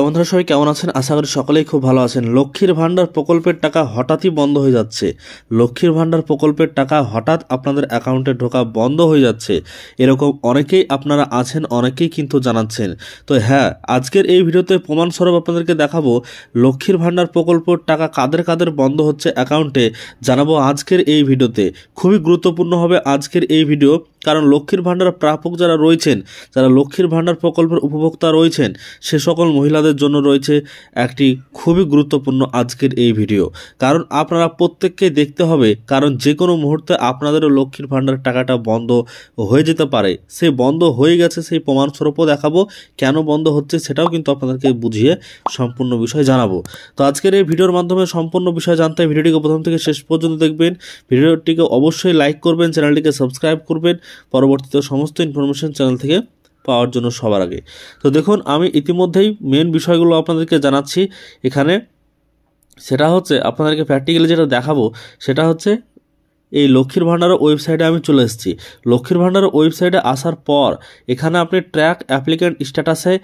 বন্ধুরা সবাই কেমন আছেন? আশা করি সকলেই খুব ভালো আছেন। লক্ষ্মীর ভাণ্ডার প্রকল্পের টাকা হঠাৎই বন্ধ হয়ে যাচ্ছে। লক্ষ্মীর ভাণ্ডার প্রকল্পের টাকা হঠাৎ আপনাদের অ্যাকাউন্টে ঢোকা বন্ধ হয়ে যাচ্ছে, এরকম অনেকেই আপনারা আছেন, অনেকেই কিন্তু জানাচ্ছেন। তো হ্যাঁ, আজকের এই ভিডিওতে প্রমাণস্বরূপ আপনাদেরকে দেখাবো লক্ষ্মীর ভাণ্ডার প্রকল্পের টাকা কাদের কাদের বন্ধ হচ্ছে অ্যাকাউন্টে, জানাবো আজকের এই ভিডিওতে। খুবই গুরুত্বপূর্ণ হবে আজকের এই ভিডিও, কারণ লক্ষ্মীর ভাণ্ডার প্রাপক যারা রয়েছেন, যারা লক্ষ্মীর ভাণ্ডার প্রকল্পের উপভোক্তা রয়েছেন, সে সকল মহিলাদের জন্য রয়েছে একটি খুবই গুরুত্বপূর্ণ আজকের এই ভিডিও। কারণ আপনারা প্রত্যেককে দেখতে হবে, কারণ যে কোনো মুহূর্তে আপনাদেরও লক্ষ্মীর ভাণ্ডারের টাকাটা বন্ধ হয়ে যেতে পারে। সে বন্ধ হয়ে গেছে সেই প্রমাণস্বরূপও দেখাবো, কেন বন্ধ হচ্ছে সেটাও কিন্তু আপনাদেরকে বুঝিয়ে সম্পূর্ণ বিষয় জানাবো। তো আজকের এই ভিডিওর মাধ্যমে সম্পূর্ণ বিষয় জানতে ভিডিওটিকে প্রথম থেকে শেষ পর্যন্ত দেখবেন। ভিডিওটিকে অবশ্যই লাইক করবেন, চ্যানেলটিকে সাবস্ক্রাইব করবেন পরবর্তীতে সমস্ত ইনফরমেশন চ্যানেল থেকে পাওয়ার জন্য সবার আগে। তো দেখুন, আমি ইতিমধ্যেই মেন বিষয়গুলো আপনাদেরকে জানাচ্ছি এখানে। সেটা হচ্ছে আপনাদেরকে প্র্যাকটিক্যালি যেটা দেখাবো সেটা হচ্ছে এই লক্ষ্মীর ভাণ্ডারের ওয়েবসাইটে আমি চলে এসেছি। লক্ষ্মীর ভাণ্ডারের ওয়েবসাইটে আসার পর এখানে আপনি ট্র্যাক অ্যাপ্লিক্যান্ট স্ট্যাটাসে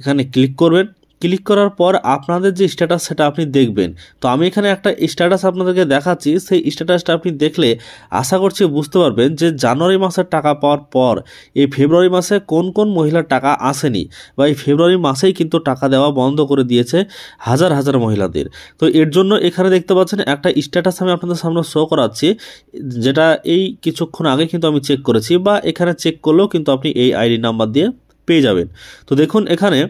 এখানে ক্লিক করবেন। ক্লিক করার পর আপনাদের যে স্ট্যাটাস সেটা আপনি দেখবেন। তো আমি এখানে একটা স্ট্যাটাস আপনাদেরকে দেখাচ্ছি, সেই স্ট্যাটাসটা আপনি দেখলে আশা করছি বুঝতে পারবেন যে জানুয়ারি মাসের টাকা পাওয়ার পর এই ফেব্রুয়ারি মাসে কোন কোন মহিলার টাকা আসেনি, বা এই ফেব্রুয়ারি মাসেই কিন্তু টাকা দেওয়া বন্ধ করে দিয়েছে হাজার হাজার মহিলাদের। তো এর জন্য এখানে দেখতে পাচ্ছেন একটা স্ট্যাটাস আমি আপনাদের সামনে শো করাচ্ছি, যেটা এই কিছুক্ষণ আগে কিন্তু আমি চেক করেছি, বা এখানে চেক করলেও কিন্তু আপনি এই আইডি নাম্বার দিয়ে পেয়ে যাবেন। তো দেখুন, এখানে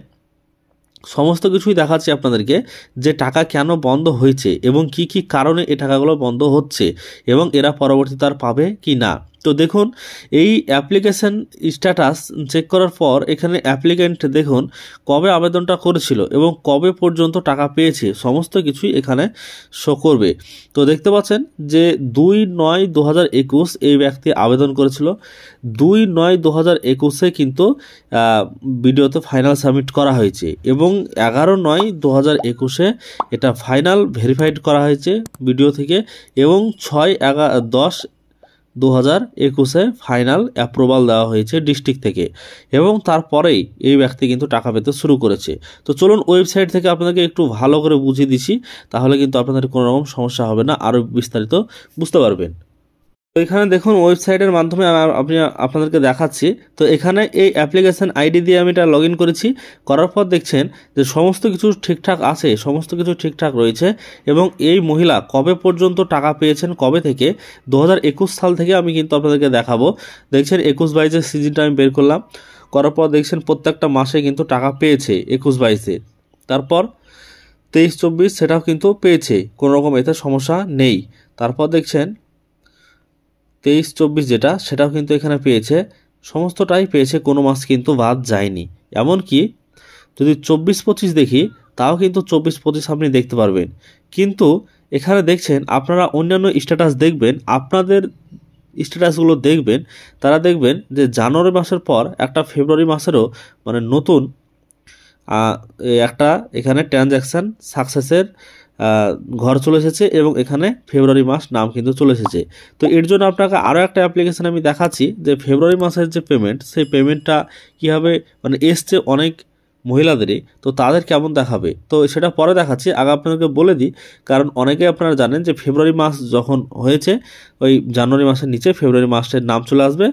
সমস্ত কিছুই দেখাচ্ছি আপনাদেরকে যে টাকা কেন বন্ধ হয়েছে এবং কি কি কারণে এই টাকাগুলো বন্ধ হচ্ছে এবং এরা পরবর্তীতে আর পাবে কি না। তো দেখুন, এই অ্যাপ্লিকেশন স্ট্যাটাস চেক করার পর এখানে অ্যাপ্লিক্যান্ট দেখুন কবে আবেদনটা করেছিল এবং কবে পর্যন্ত টাকা পেয়েছে, সমস্ত কিছুই এখানে শো করবে। তো দেখতে পাচ্ছেন যে 2/9/2021 এই ব্যক্তি আবেদন করেছিল। 2/9/2021 কিন্তু ভিডিওতে ফাইনাল সাবমিট করা হয়েছে এবং 11/9/2021 এটা ফাইনাল ভেরিফাইড করা হয়েছে ভিডিও থেকে, এবং 6/10/2021 ফাইনাল অ্যাপ্রুভাল দেওয়া হয়েছে ডিস্ট্রিক্ট থেকে, এবং তারপরেই এই ব্যক্তি কিন্তু টাকা পেতে শুরু করেছে। তো চলুন ওয়েবসাইট থেকে আপনাদেরকে একটু ভালো করে বুঝিয়ে দিচ্ছি, তাহলে কিন্তু আপনাদের কোনো রকম সমস্যা হবে না, আরও বিস্তারিত বুঝতে পারবেন। তো এখানে দেখুন ওয়েবসাইটের মাধ্যমে আপনাদেরকে দেখাচ্ছি। তো এখানে এই অ্যাপ্লিকেশন আইডি দিয়ে আমি এটা লগ ইন করেছি। করার পর দেখছেন যে সমস্ত কিছু ঠিকঠাক আছে, সমস্ত কিছু ঠিকঠাক রয়েছে, এবং এই মহিলা কবে পর্যন্ত টাকা পেয়েছেন, কবে থেকে 2021 সাল থেকে আমি কিন্তু আপনাদেরকে দেখাবো। দেখছেন 21-22 সিজনটা আমি বের করলাম, করার পর দেখছেন প্রত্যেকটা মাসে কিন্তু টাকা পেয়েছে 21-22-এ, তারপর 23-24 সেটাও কিন্তু পেয়েছে, কোনো রকম এতে সমস্যা নেই। তারপর দেখছেন 23-24 যেটা সেটাও কিন্তু এখানে পেয়েছে, সমস্তটাই পেয়েছে, কোনো মাস কিন্তু বাদ যায়নি। এমনকি যদি 24-25 দেখি তাও কিন্তু 24-25 আপনি দেখতে পারবেন। কিন্তু এখানে দেখছেন আপনারা অন্যান্য স্ট্যাটাস দেখবেন, আপনাদের স্ট্যাটাসগুলো দেখবেন, তারা দেখবেন যে জানুয়ারি মাসের পর একটা ফেব্রুয়ারি মাসেরও মানে নতুন একটা এখানে ট্রানজ্যাকশান সাকসেসের ঘর চলে এসেছে, এবং এখানে ফেব্রুয়ারি মাস নাম কিন্তু চলে এসেছে। তো এর জন্য আপনাকে আরও একটা অ্যাপ্লিকেশান আমি দেখাচ্ছি যে ফেব্রুয়ারি মাসের যে পেমেন্ট, সেই পেমেন্টটা কীভাবে মানে এসছে অনেক মহিলাদেরই, তো তাদের কেমন দেখাবে তো সেটা পরে দেখাচ্ছি। আগে আপনাদেরকে বলে দিই, কারণ অনেকে আপনারা জানেন যে ফেব্রুয়ারি মাস যখন হয়েছে ওই জানুয়ারি মাসের নিচে ফেব্রুয়ারি মাসের নাম চলে আসবে,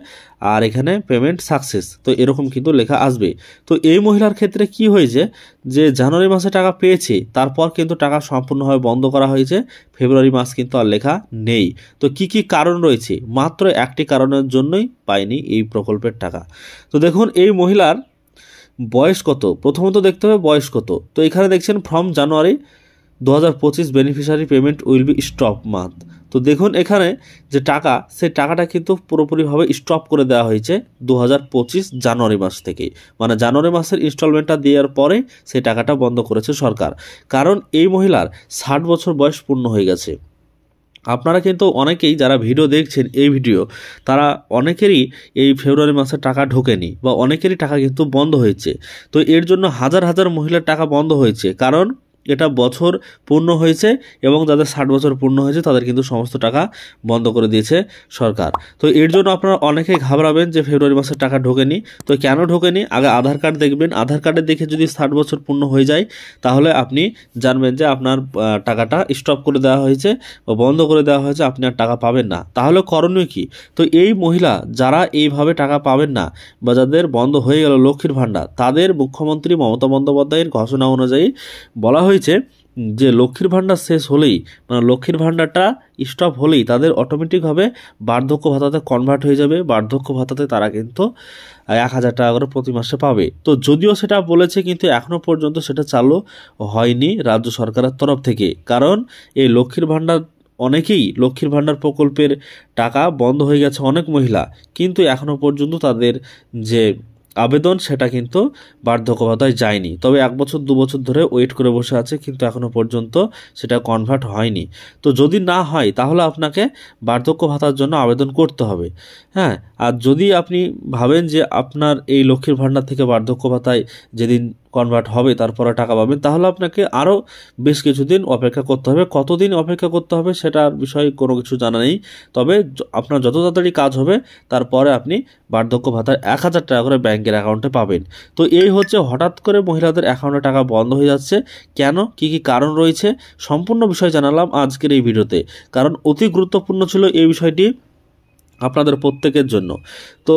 আর এখানে পেমেন্ট সাকসেস তো এরকম কিন্তু লেখা আসবে। তো এই মহিলার ক্ষেত্রে কি হয়েছে যে জানুয়ারি মাসে টাকা পেয়েছে, তারপর কিন্তু টাকা সম্পূর্ণভাবে বন্ধ করা হয়েছে, ফেব্রুয়ারি মাস কিন্তু আর লেখা নেই। তো কি কি কারণ রয়েছে, মাত্র একটি কারণের জন্যই পায়নি এই প্রকল্পের টাকা। তো দেখুন এই মহিলার বয়স কত, প্রথমত দেখতে হবে বয়স কত। তো এখানে দেখছেন from January 2025 beneficiary payment will be stop month. তো দেখুন এখানে যে টাকা, সেই টাকাটা কিন্তু পুরোপুরিভাবে স্টপ করে দেওয়া হয়েছে 2025 জানুয়ারি মাস থেকে, মানে জানুয়ারি মাসের ইনস্টলমেন্টটা দেওয়ার পরে সেই টাকাটা বন্ধ করেছে সরকার। কারণ এই মহিলার 60 বছর বয়স পূর্ণ হয়ে গেছে। আপনারা কিন্তু অনেকেই যারা ভিডিও দেখছেন এই ভিডিও, তারা অনেকেরই এই ফেব্রুয়ারি মাসে টাকা ঢোকেনি, বা অনেকেরই টাকা কিন্তু বন্ধ হয়েছে। তো এর জন্য হাজার হাজার মহিলার টাকা বন্ধ হয়েছে, কারণ এটা বছর পূর্ণ হয়েছে এবং যাদের 60 বছর পূর্ণ হয়েছে তাদের কিন্তু সমস্ত টাকা বন্ধ করে দিয়েছে সরকার। তো এর জন্য আপনারা অনেকেই ঘাবড়াবেন যে ফেব্রুয়ারি মাসে টাকা ঢোকেনি। তো কেন ঢোকেনি? আগে আধার কার্ড দেখবেন, আধার কার্ডে দেখে যদি 60 বছর পূর্ণ হয়ে যায় তাহলে আপনি জানবেন যে আপনার টাকাটা স্টপ করে দেওয়া হয়েছে বা বন্ধ করে দেওয়া হয়েছে, আপনি আর টাকা পাবেন না। তাহলে করণীয় কি? তো এই মহিলা যারা এইভাবে টাকা পাবেন না বা যাদের বন্ধ হয়ে গেল লক্ষ্মীর ভাণ্ডার, তাদের মুখ্যমন্ত্রী মমতা বন্দ্যোপাধ্যায়ের ঘোষণা অনুযায়ী বলা হয়েছে যে লক্ষ্মীর ভাণ্ডার শেষ হলেই, মানে লক্ষ্মীর ভাণ্ডারটা স্টপ হলেই তাদের অটোমেটিকভাবে বার্ধক্য ভাতাতে কনভার্ট হয়ে যাবে। বার্ধক্য ভাতাতে তারা কিন্তু 1000 টাকা করে প্রতি মাসে পাবে। তো যদিও সেটা বলেছে কিন্তু এখনও পর্যন্ত সেটা চালু হয়নি রাজ্য সরকারের তরফ থেকে, কারণ এই লক্ষ্মীর ভাণ্ডার অনেকেই লক্ষ্মীর ভাণ্ডার প্রকল্পের টাকা বন্ধ হয়ে গেছে অনেক মহিলা, কিন্তু এখনও পর্যন্ত তাদের যে আবেদন সেটা কিন্তু বার্ধক্য ভাতায় যায়নি। তবে 1 বছর 2 বছর ধরে ওয়েট করে বসে আছে, কিন্তু এখনও পর্যন্ত সেটা কনভার্ট হয়নি। তো যদি না হয় তাহলে আপনাকে বার্ধক্য ভাতার জন্য আবেদন করতে হবে। হ্যাঁ, আর যদি আপনি ভাবেন যে আপনার এই লক্ষ্মীর ভাণ্ডার থেকে বার্ধক্য ভাতায় যেদিন কনভার্ট হবে তারপরে টাকা পাবেন, তাহলে আপনাকে আরও বেশ কিছুদিন অপেক্ষা করতে হবে। কতদিন অপেক্ষা করতে হবে সেটার বিষয়ে কোনো কিছু জানা নেই, তবে আপনার যত তাড়াতাড়ি কাজ হবে তারপরে আপনি বার্ধক্য ভাতার 1000 টাকা করে ব্যাংকের অ্যাকাউন্টে পাবেন। তো এই হচ্ছে হঠাৎ করে মহিলাদের অ্যাকাউন্টে টাকা বন্ধ হয়ে যাচ্ছে কেন, কি কি কারণ রয়েছে, সম্পূর্ণ বিষয় জানালাম আজকের এই ভিডিওতে, কারণ অতি গুরুত্বপূর্ণ ছিল এই বিষয়টি আপনাদের প্রত্যেকের জন্য। তো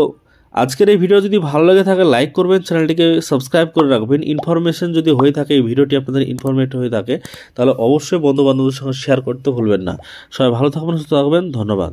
আজকের এই ভিডিও যদি ভালো লাগে থাকে লাইক করবেন, চ্যানেলটিকে সাবস্ক্রাইব করে রাখবেন। ইনফরমেশন যদি হয়ে থাকে, এই ভিডিওটি আপনাদের ইনফরমেটিভ হয়ে থাকে, তাহলে অবশ্যই বন্ধু বান্ধবদের সঙ্গে শেয়ার করতে ভুলবেন না। সবাই ভালো থাকবেন, সুস্থ থাকবেন, ধন্যবাদ।